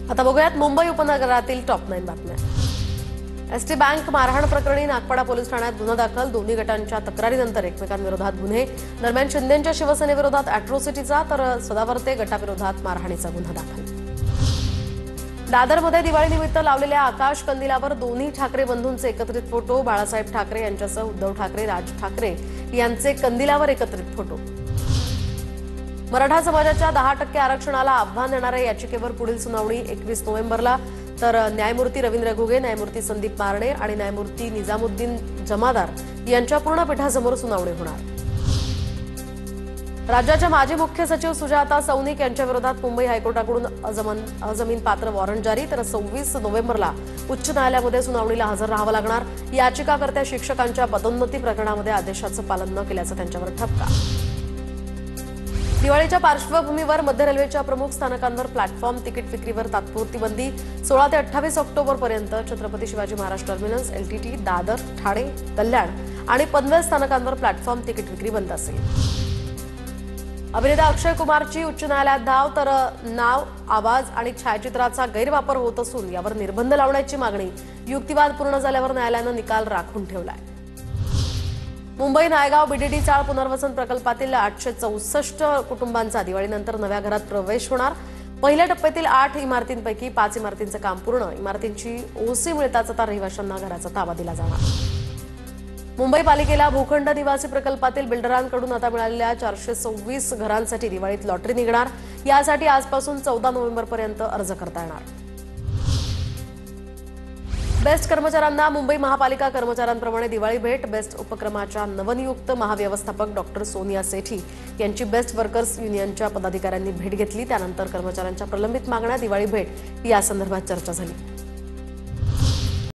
आता बघूयात मुंबई उपनगरातील टॉप 9 बातम्या। एसटी बँक मारहाण प्रकरणी नागपाडा पोलीस ठाण्यात गुन्हा दाखल। दोन्ही गटांच्या तक्रारीनंतर एकमेकांविरोधात गुन्हे। दरम्यान शिंदेंच्या शिवसेनेविरोधात अॅट्रॉसिटीचा तर सदावर्ते गटाविरोधात मारहाणीचा गुन्हा दाखल। दादरमध्ये दिवाळीनिमित्त लावलेल्या आकाश कंदिलावर दोन्ही ठाकरे बंधूंचे एकत्रित फोटो। बाळासाहेब ठाकरे यांच्यासह उद्धव ठाकरे, राज ठाकरे यांचे कंदिलावर एकत्रित फोटो। मराठा समाजाच्या 10% आरक्षणाला आव्हान देणाऱ्या याचिकेवर पुढील सुनावणी 21 नोव्हेंबरला। तर न्यायमूर्ती रवींद्र घुगे, न्यायमूर्ती संदीप मारणे आणि न्यायमूर्ती निजामुद्दीन जमादार यांच्या पूर्ण पीठासमोर सुनावणी होणार। राज्याच्या माजी मुख्य सचिव सुजाता सौनिक यांच्या विरोधात मुंबई हायकोर्टाकडून अजमीन पात्र वॉरंट जारी। तर 26 नोव्हेंबरला उच्च न्यायालयामध्ये सुनावणीला हजर राहावं लागणार। याचिकाकर्त्या शिक्षकांच्या पदोन्नती प्रकरणामध्ये आदेशाचं पालन न केल्याचा त्यांच्यावर ठपका। दिवाळीच्या पार्श्वभूमीवर मध्य रेल्वेच्या प्रमुख स्थानकांवर प्लॅटफॉर्म तिकीट विक्रीवर तात्पुरती बंदी। 16 ते 28 ऑक्टोबरपर्यंत छत्रपती शिवाजी महाराज टर्मिनस, एलटीटी, दादर, ठाणे, कल्याण आणि पनवेल स्थानकांवर प्लॅटफॉर्म तिकीट विक्री बंद असेल। अभिनेता अक्षय कुमारची उच्च न्यायालयात धाव। तर नाव, आवाज आणि छायाचित्राचा गैरवापर होत असून यावर निर्बंध लावण्याची मागणी युक्तिवाद पूर्ण झाल्यावर न्यायालयानं निकाल राखून ठेवलाय। मुंबई नायगाव बीडीडी चाळ पुनर्वसन प्रकल्पातील 864 कुटुंबांचा दिवाळीनंतर नव्या घरात प्रवेश होणार। पहिल्या टप्प्यातील 8 इमारतींपैकी 5 इमारतींचं काम पूर्ण। इमारतींची ओसी मिळताच आता रहिवाशांना घराचा ताबा दिला जाणार। मुंबई पालिकेला भूखंड निवासी प्रकल्पातील बिल्डरांकडून आता मिळालेल्या 426 घरांसाठी दिवाळीत लॉटरी निघणार। यासाठी आजपासून 14 नोव्हेंबरपर्यंत अर्ज करता येणार। बेस्ट कर्मचाऱ्यांना मुंबई महापालिका कर्मचाऱ्यांप्रमाणे दिवाळी भेट। बेस्ट उपक्रमाच्या नवनियुक्त महाव्यवस्थापक डॉक्टर सोनिया सेठी यांची बेस्ट वर्कर्स युनियनच्या पदाधिकाऱ्यांनी भेट घेतली। त्यानंतर कर्मचाऱ्यांच्या प्रलंबित मागण्या, दिवाळी भेट यासंदर्भात चर्चा झाली।